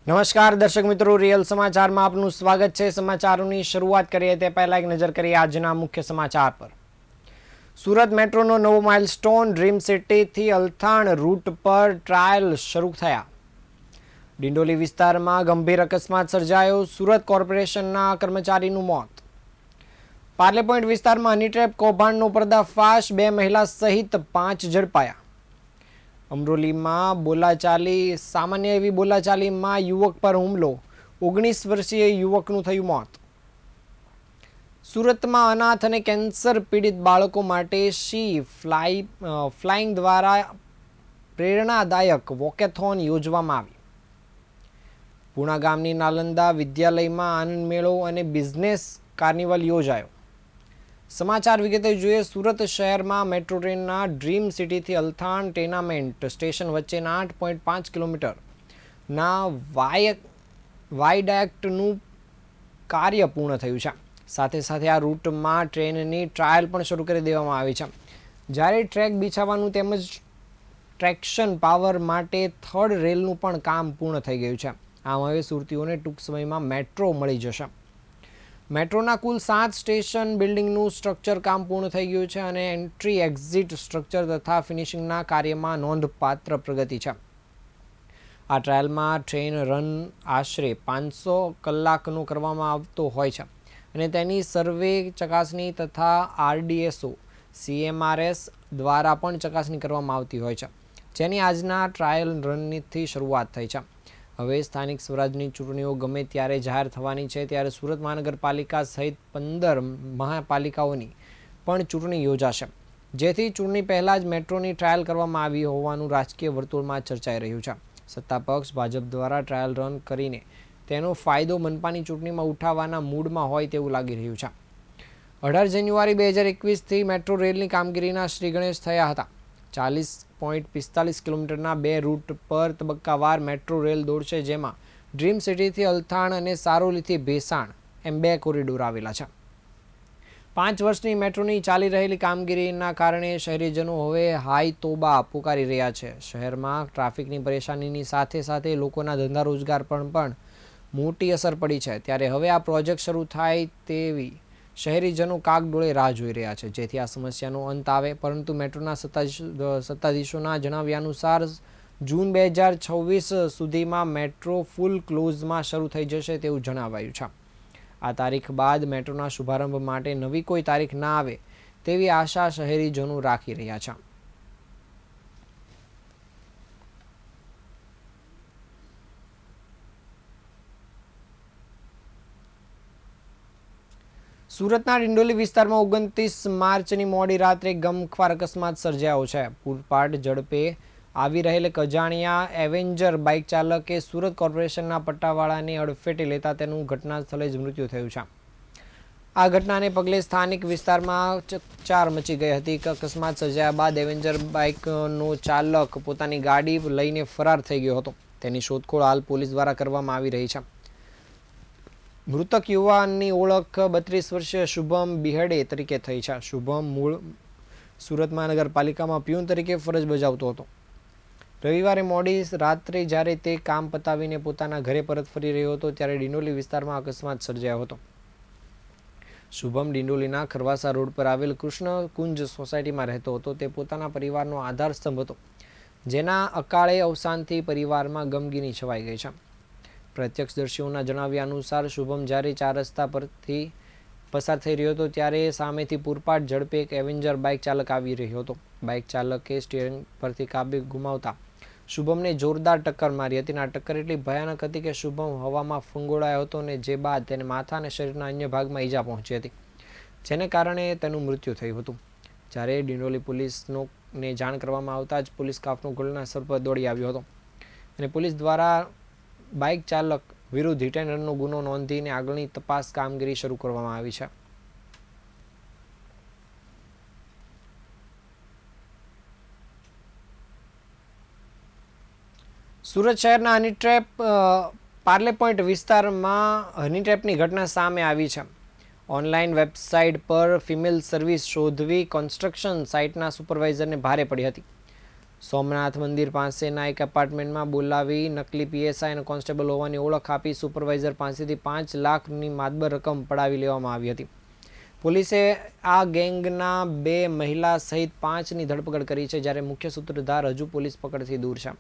નમસ્કાર દર્શક મિત્રો, રિયલ સમાચારમાં આપનું સ્વાગત છે। સમાચારોની શરૂઆત કરીએ તે પહેલા એક નજર કરીએ આજના મુખ્ય સમાચાર પર। સુરત મેટ્રોનો નવો માઇલસ્ટોન, ડ્રીમ સિટીથી અલથાણ રૂટ પર ટ્રાયલ શરૂ થયા। ડિંડોલી વિસ્તારમાં ગંભીર અકસ્માત સર્જાયો, સુરત કોર્પોરેશનના કર્મચારીનું મોત। પાર્લે પોઈન્ટ વિસ્તારમાં હની ટ્રેપ કૌભાંડનો પર્દાફાશ, 2 મહિલા સહિત 5 ઝડપાયા। અમરોલીમાં સામાન્ય એવી બોલાચાલીમાં યુવક પર હુમલો, 19 વર્ષીય યુવકનું થયું મોત। સુરતમાં અનાથ અને કેન્સર પીડિત બાળકો માટે ફ્લાઇંગ દ્વારા પ્રેરણાદાયક વોકેથોન યોજવામાં આવી। પૂણા ગામની નાલંદા વિદ્યાલયમાં આનંદ મેળો અને બિઝનેસ કાર્નિવલ યોજાયો। સમાચાર વિગતે જોઈએ। સુરત શહેરમાં મેટ્રો ટ્રેનના ડ્રીમ સિટીથી અલથાણ ટેનામેન્ટ સ્ટેશન વચ્ચેના 8.5 કિલોમીટરના વાયડક્ટનું કાર્ય પૂર્ણ થયું છે। સાથે સાથે આ રૂટમાં ટ્રેનની ટ્રાયલ પણ શરૂ કરી દેવામાં આવી છે, જ્યારે ટ્રેક બિછાવવાનું તેમજ ટ્રેક્શન પાવર માટે થર્ડ રેલનું પણ કામ પૂર્ણ થઈ ગયું છે। આમ હવે સુરતીઓને ટૂંક સમયમાં મેટ્રો મળી જશે। મેટ્રોના કુલ 7 સ્ટેશન બિલ્ડિંગનું સ્ટ્રક્ચર કામ પૂર્ણ થઈ ગયું છે અને એન્ટ્રી એક્ઝિટ સ્ટ્રક્ચર તથા ફિનિશિંગના કાર્યમાં નોંધપાત્ર પ્રગતિ છે। આ ટ્રાયલમાં ટ્રેન રન આશરે 500 કલાકનો કરવામાં આવતો હોય છે અને તેની સર્વે ચકાસણી તથા RDSO CMRS દ્વારા પણ ચકાસણી કરવામાં આવતી હોય છે, જેની આજના ટ્રાયલ રનથી શરૂઆત થઈ છે। હવે સ્થાનિક સ્વરાજની ચૂંટણીઓ ગમે ત્યારે જાહેર થવાની છે, ત્યારે સુરત મહાનગરપાલિકા સહિત 15 મહાપાલિકાઓની પણ ચૂંટણી યોજાશે, જેથી ચૂંટણી પહેલાં જ મેટ્રોની ટ્રાયલ કરવામાં આવી હોવાનું રાજકીય વર્તુળમાં ચર્ચાઈ રહ્યું છે। સત્તા પક્ષ ભાજપ દ્વારા ટ્રાયલ રન કરીને તેનો ફાયદો મનપાની ચૂંટણીમાં ઉઠાવવાના મૂડમાં હોય તેવું લાગી રહ્યું છે। 18 જાન્યુઆરી 2021થી મેટ્રો રેલની કામગીરીના શ્રી ગણેશ થયા હતા। 40.45 કિલોમીટરના 2 રૂટ પર તબક્કાવાર મેટ્રો રેલ દોડશે, જેમાં ડ્રીમ સિટીથી અલથાણ અને સારોલીથી ભેસાણ એમ 2 કોરિડોર આવેલા છે। 5 વર્ષની મેટ્રોની ચાલી રહેલી કામગીરીના કારણે શહેરીજનો હવે હાઈ તોબા પુકારી રહ્યા છે। શહેરમાં ટ્રાફિકની પરેશાનીની સાથે સાથે લોકોના ધંધા રોજગાર પર પણ મોટી અસર પડી છે, ત્યારે હવે આ પ્રોજેક્ટ શરૂ થાય તેવી શહેરીજનો કાગડોળે રાહ જોઈ રહ્યા છે, જેથી આ સમસ્યાનો અંત આવે। પરંતુ મેટ્રોના સત્તાધીશોના જણાવ્યા અનુસાર જૂન 2026 સુધીમાં મેટ્રો ફૂલ ક્લોઝમાં શરૂ થઈ જશે તેવું જણાવાયું છે। આ તારીખ બાદ મેટ્રોના શુભારંભ માટે નવી કોઈ તારીખ ના આવે તેવી આશા શહેરીજનો રાખી રહ્યા છે। સુરતના ડિંડોલી વિસ્તારમાં 29 માર્ચની મોડી રાત્રે ગમખ્વાર અકસ્માત સર્જાયો છે। પૂરપાટ ઝડપે આવી રહેલ અજાણ્યા એવેન્જર બાઇક ચાલકે સુરત કોર્પોરેશનના પટ્ટાવાળાને અડફેટે લેતા તેનું ઘટના સ્થળે જ મૃત્યુ થયું છે। આ ઘટનાને પગલે સ્થાનિક વિસ્તારમાં ચકચાર મચી ગઈ હતી। અકસ્માત સર્જાયા બાદ એવેન્જર બાઇકનો ચાલક પોતાની ગાડી લઈને ફરાર થઈ ગયો હતો। તેની શોધખોળ હાલ પોલીસ દ્વારા કરવામાં આવી રહી છે। મૃતક યુવાનની ઓળખ 32 વર્ષીય શુભમ બિહડે તરીકે થઈ છે। શુભમ મૂળ સુરત મહાનગરપાલિકામાં પ્યુન તરીકે ફરજ બજાવતો હતો। રવિવારે મોડી રાત્રે જ્યારે તે કામ પતાવીને પોતાના ઘરે પરત ફરી રહ્યો હતો, ત્યારે ડિંડોલી વિસ્તારમાં અકસ્માત સર્જાયો હતો। શુભમ ડિંડોલીના ખરવાસા રોડ પર આવેલ કૃષ્ણ કુંજ સોસાયટીમાં રહેતો હતો। તે પોતાના પરિવારનો આધાર સ્તંભ હતો, જેના અકાળે અવસાનથી પરિવારમાં ગમગીની છવાઈ ગઈ છે। પ્રત્યક્ષદર્શીઓના જણાવ્યા અનુસાર શુભમ જ્યારે 4 રસ્તા પરથી પસાર થઈ રહ્યો હતો, ત્યારે સામેથી પૂરપાટ ઝડપે એક એવેન્જર બાઇક ચાલક આવી રહ્યો હતો। બાઇક ચાલકે સ્ટીયરિંગ પરથી કાબુ ગુમાવતા શુભમને જોરદાર ટક્કર મારી હતી। આ ટક્કર એટલી ભયાનક હતી કે શુભમ હવામાં ફંગોળાયો હતો અને જે બાદ તેને માથા અને શરીરના અન્ય ભાગમાં ઈજા પહોંચી હતી, જેને કારણે તેનું મૃત્યુ થયું હતું। જ્યારે ડિંડોલી પોલીસને જાણ કરવામાં આવતા જ પોલીસ કાફલો ઘટના સ્થળ પર દોડી આવ્યો હતો અને પોલીસ દ્વારા બાઇક ચાલક વિરુદ્ધ હિટ એન્ડ રનનો ગુનો નોંધીને આગળની તપાસ કામગીરી શરૂ કરવામાં આવી છે। સુરત શહેરના હની ટ્રેપ પાર્લે પોઈન્ટ વિસ્તારમાં હની ટ્રેપની ઘટના સામે આવી છે। ઓનલાઈન વેબસાઇટ પર ફિમેલ સર્વિસ શોધવી કન્સ્ટ્રક્શન સાઇટના સુપરવાઇઝરને ભારે પડી હતી। સોમનાથ મંદિર પાસેના એક એપાર્ટમેન્ટમાં બોલાવી નકલી પીએસઆઈ અને કોન્સ્ટેબલ હોવાની ઓળખ આપી સુપરવાઇઝર પાસેથી 5 લાખની માતબર રકમ પડાવી લેવામાં આવી હતી. પોલીસે આ ગેંગના 2 મહિલા સહિત 5ની ધરપકડ કરી છે, જ્યારે મુખ્ય સૂત્રધાર હજુ પોલીસ પકડથી દૂર છે.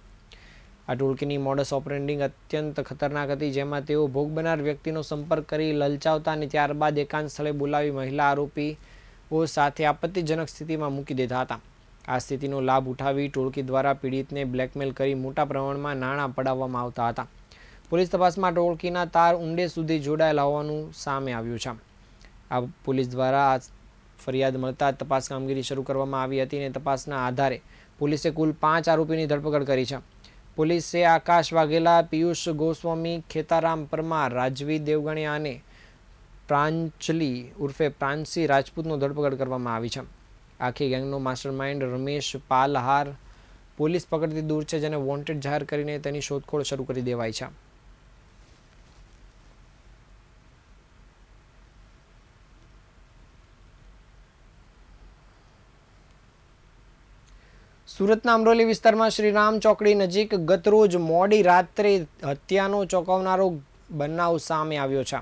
આ ટોળકીની મોડસ ઓપરેન્ડિંગ અત્યંત ખતરનાક હતી, જેમાં તેઓ ભોગ બનનાર વ્યક્તિનો સંપર્ક કરી લલચાવતા અને ત્યારબાદ એકાંત સ્થળે બોલાવી મહિલા આરોપીઓ સાથે આપત્તિજનક સ્થિતિમાં મૂકી દેતા હતા. આ સ્થિતિનો લાભ ઉઠાવી ટોળકી દ્વારા પીડિતને બ્લેકમેલ કરી મોટા પ્રમાણમાં નાણાં પડાવવામાં આવતા હતા. પોલીસ તપાસમાં ટોળકીના તાર ઊંડે સુધી જોડાયેલા હોવાનું સામે આવ્યું છે. આ પોલીસ દ્વારા આ ફરિયાદ મળતા તપાસ કામગીરી શરૂ કરવામાં આવી હતી અને તપાસના આધારે પોલીસે કુલ 5 આરોપીની ધરપકડ કરી છે. પોલીસે આકાશ વાઘેલા, પિયુષ ગોસ્વામી, ખેતારામ પરમાર, રાજવી દેવગણિયા અને પ્રાંજલી ઉર્ફે પ્રાંસી રાજપૂતનો ધરપકડ કરવામાં આવી છે. આખી ગેંગનો માસ્ટરમાઇન્ડ રમેશ પાલહાર પોલીસ પકડથી દૂર છે, જેને વોન્ટેડ જાહેર કરીને તેની શોધખોળ શરૂ કરી દેવાઈ છે. સુરતના અમરોલી વિસ્તારમાં શ્રીરામ ચોકડી નજીક ગતરોજ મોડી રાત્રે હત્યાનો ચોંકાવનારો બનાવ સામે આવ્યો છે.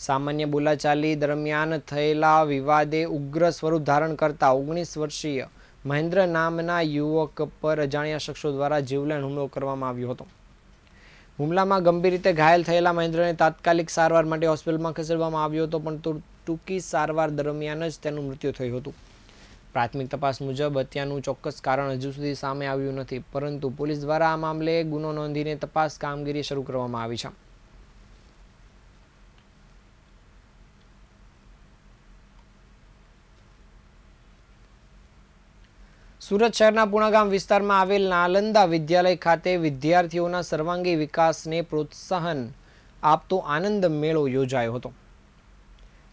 સામાન્ય બોલાચાલી દરમિયાન થયેલા વિવાદે ઉગ્ર સ્વરૂપ ધારણ કરતા 19 વર્ષીય મહેન્દ્ર નામના યુવક પર અજાણ્યા શખ્સો દ્વારા જીવલેણ હુમલો કરવામાં આવ્યો હતો. હુમલામાં ગંભીર રીતે ઘાયલ થયેલા મહેન્દ્રને તાત્કાલિક સારવાર માટે હોસ્પિટલમાં ખસેડવામાં આવ્યો હતો, પણ ટૂંકી સારવાર દરમિયાન જ તેનું મૃત્યુ થયું હતું. પ્રાથમિક તપાસ મુજબ હત્યાનું ચોક્કસ કારણ હજુ સુધી સામે આવ્યું નથી, પરંતુ પોલીસ દ્વારા આ મામલે ગુનો નોંધીને તપાસ કામગીરી શરૂ કરવામાં આવી છે. સુરત શહેરના પુણાગામ વિસ્તારમાં આવેલ નાલંદા વિદ્યાલય ખાતે વિદ્યાર્થીઓના સર્વાંગી વિકાસને પ્રોત્સાહન આપતો આનંદ મેળો યોજાયો હતો.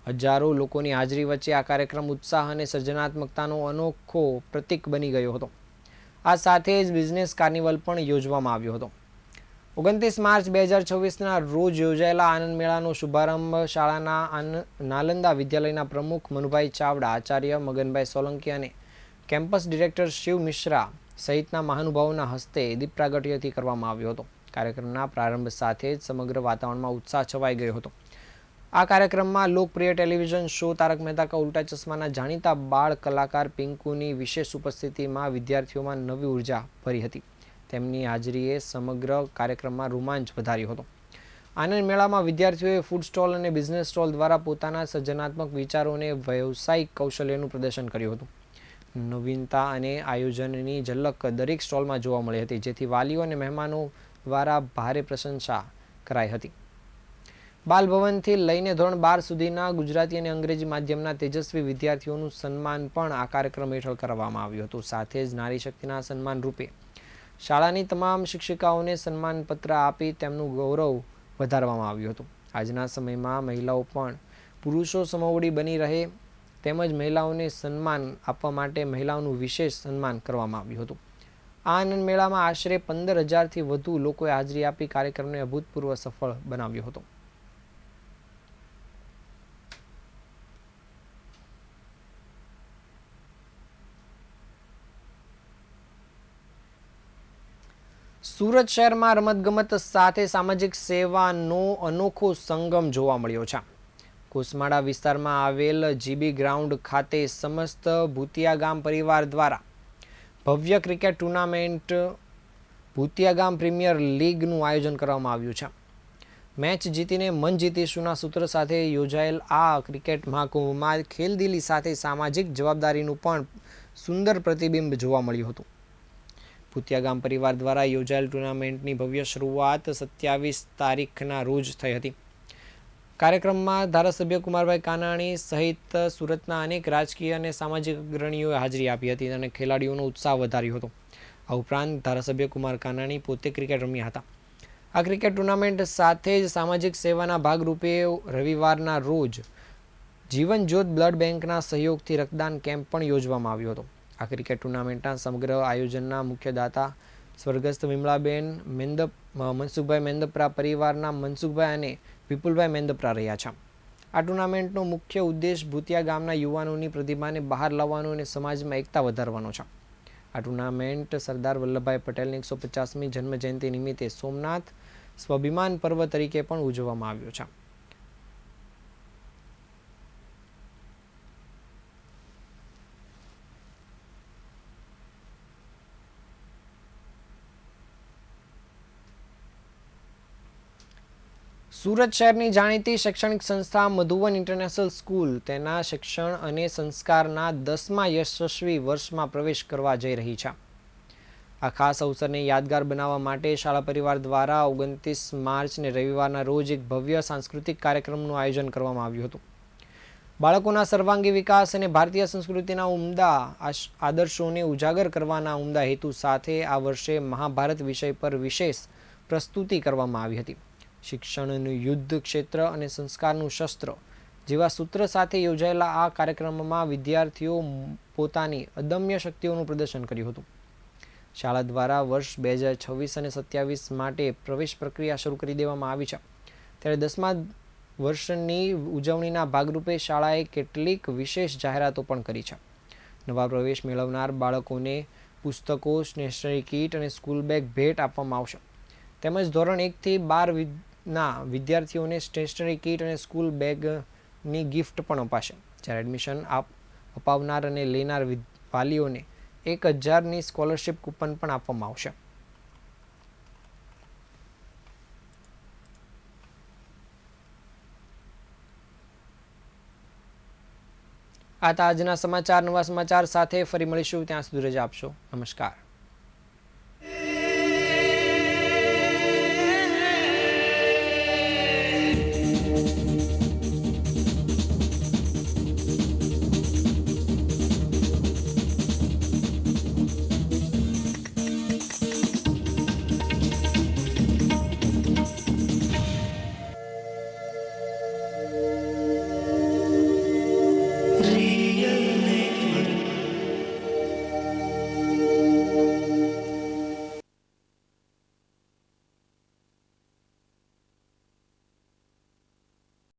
હજારો લોકોની હાજરી વચ્ચે આ કાર્યક્રમ ઉત્સાહ અને સર્જનાત્મકતાનો અનોખો પ્રતીક બની ગયો હતો. આ સાથે જ બિઝનેસ કાર્નિવલ પણ યોજવામાં આવ્યો હતો. 29 માર્ચ 2026ના રોજ યોજાયેલા આનંદ મેળાનો શુભારંભ શાળાના નાલંદા વિદ્યાલયના પ્રમુખ મનુભાઈ ચાવડા, આચાર્ય મગનભાઈ સોલંકી અને કેમ્પસ ડિરેક્ટર શિવ મિશ્રા સહિતના મહાનુભાવોના હસ્તે દીપ પ્રાગટ્યથી કરવામાં આવ્યો હતો. કાર્યક્રમના પ્રારંભ સાથે જ સમગ્ર વાતાવરણમાં ઉત્સાહ છવાઈ ગયો હતો. આ કાર્યક્રમમાં લોકપ્રિય ટેલિવિઝન શો તારક મહેતા કા ઉલ્ટા ચશ્માના જાણીતા બાળ કલાકાર પિંકુની વિશેષ ઉપસ્થિતિમાં વિદ્યાર્થીઓમાં નવી ઉર્જા ભરી હતી. તેમની હાજરીએ સમગ્ર કાર્યક્રમમાં રોમાંચ વધાર્યો હતો. આનંદ મેળામાં વિદ્યાર્થીઓએ ફૂડ સ્ટોલ અને બિઝનેસ સ્ટોલ દ્વારા પોતાના સર્જનાત્મક વિચારો અને વ્યવસાયિક કૌશલ્યનું પ્રદર્શન કર્યું હતું. નવીનતા અને આયોજનની ઝલક દરેક સ્ટોલમાં જોવા મળી હતી, જેથી વાલીઓ અને મહેમાનો દ્વારા ભારે પ્રશંસા કરાઈ હતી. બાલભવનથી લઈને ધોરણ 12 સુધીના ગુજરાતી અને અંગ્રેજી માધ્યમના તેજસ્વી વિદ્યાર્થીઓનું સન્માન પણ આ કાર્યક્રમ હેઠળ કરવામાં આવ્યું હતું. સાથે જ નારી શક્તિના સન્માન રૂપે શાળાની તમામ શિક્ષિકાઓને સન્માનપત્ર આપી તેમનું ગૌરવ વધારવામાં આવ્યું હતું. આજના સમયમાં મહિલાઓ પણ પુરુષો સમોવડી બની રહે તેમજ મહિલાઓને સન્માન આપવા માટે મહિલાઓનું વિશેષ સન્માન કરવામાં આવ્યું હતું. આ આનંદ મેળામાં આશરે 15,000થી વધુ લોકોએ હાજરી આપી કાર્યક્રમને અભૂતપૂર્વ સફળ બનાવ્યો હતો. સુરત શહેરમાં રમતગમત સાથે સામાજિક સેવાનો અનોખો સંગમ જોવા મળ્યો છે. કુસમાડા વિસ્તારમાં આવેલ જીબી ગ્રાઉન્ડ ખાતે સમસ્ત ભૂતિયા ગામ પરિવાર દ્વારા ભવ્ય ક્રિકેટ ટુર્નામેન્ટ ભૂતિયા ગામ પ્રીમિયર લીગનું આયોજન કરવામાં આવ્યું છે. મેચ જીતીને મન જીતીશુંના સૂત્ર સાથે યોજાયેલ આ ક્રિકેટ મહાકુંભમાં ખેલદિલી સાથે સામાજિક જવાબદારીનું પણ સુંદર પ્રતિબિંબ જોવા મળ્યું હતું. ભૂતિયા ગામ પરિવાર દ્વારા યોજાયેલ ટુર્નામેન્ટની ભવ્ય શરૂઆત 27 તારીખના રોજ થઈ હતી. કાર્યક્રમમાં ધારાસભ્ય કુમારભાઈ કાનાણી સહિત સુરતના અનેક રાજકીય અને સામાજિક અગ્રણીઓએ હાજરી આપી હતી અને ખેલાડીઓનો ઉત્સાહ વધાર્યો હતો. આ ઉપરાંત ધારાસભ્ય કુમાર કાનાણી પોતે ક્રિકેટ રમ્યા હતા. આ ક્રિકેટ ટુર્નામેન્ટ સાથે જ સામાજિક સેવાના ભાગરૂપે રવિવારના રોજ જીવન જ્યોત બ્લડ બેંકના સહયોગથી રક્તદાન કેમ્પ પણ યોજવામાં આવ્યો હતો. આ ક્રિકેટ ટુર્નામેન્ટના સમગ્ર આયોજનના મુખ્ય દાતા સ્વર્ગસ્થ વિમળાબેન મનસુખભાઈ મેંદપરા પરિવારના મનસુખભાઈ અને વિપુલભાઈ મેંદપરા રહ્યા છે. આ ટુર્નામેન્ટનો મુખ્ય ઉદ્દેશ ભૂતિયા ગામના યુવાનોની પ્રતિભાને બહાર લાવવાનો અને સમાજમાં એકતા વધારવાનો છે. આ ટુર્નામેન્ટ સરદાર વલ્લભભાઈ પટેલની 150મી જન્મજયંતિ નિમિત્તે સોમનાથ સ્વાભિમાન પર્વ તરીકે પણ ઉજવવામાં આવ્યો છે. સુરત શહેરની જાણીતી શૈક્ષણિક સંસ્થા મધુવન ઇન્ટરનેશનલ સ્કૂલ તેના શિક્ષણ અને સંસ્કારના 10મા યશસ્વી વર્ષમાં પ્રવેશ કરવા જઈ રહી છે. આ ખાસ અવસરને યાદગાર બનાવવા માટે શાળા પરિવાર દ્વારા 29 માર્ચને રવિવારના રોજ એક ભવ્ય સાંસ્કૃતિક કાર્યક્રમનું આયોજન કરવામાં આવ્યું હતું. બાળકોના સર્વાંગી વિકાસ અને ભારતીય સંસ્કૃતિના ઉમદા આદર્શોને ઉજાગર કરવાના ઉમદા હેતુ સાથે આ વર્ષે મહાભારત વિષય પર વિશેષ પ્રસ્તુતિ કરવામાં આવી હતી. શિક્ષણનું યુદ્ધ ક્ષેત્ર અને સંસ્કારનું શસ્ત્ર જેવા સૂત્ર સાથે યોજાયેલા આ કાર્યક્રમમાં વિદ્યાર્થીઓ પોતાની અદમ્ય શક્તિઓનું પ્રદર્શન કર્યું હતું. શાળા દ્વારા વર્ષ 2026 અને 27 માટે પ્રવેશ પ્રક્રિયા શરૂ કરી દેવામાં આવી છે. ત્યારે 10મા વર્ષની ઉજવણીના ભાગરૂપે શાળાએ કેટલીક વિશેષ જાહેરાતો પણ કરી છે. નવા પ્રવેશ મેળવનાર બાળકોને પુસ્તકો, સ્ટેશનરી કીટ અને સ્કૂલ બેગ ભેટ આપવામાં આવશે. તેમજ ધોરણ 1 થી 12 ના વિદ્યાર્થીઓને સ્ટેશનરી કીટ અને સ્કૂલ બેગની ગિફ્ટ પણ અપાશે. જ્યારે એડમિશન અપાવનાર અને લેનાર વાલીઓને 1000ની સ્કોલરશિપ કૂપન પણ આપવામાં આવશે. આ હતા આજના સમાચાર. નવા સમાચાર સાથે ફરી મળીશું. ત્યાં સુધી રજા આપશો. નમસ્કાર.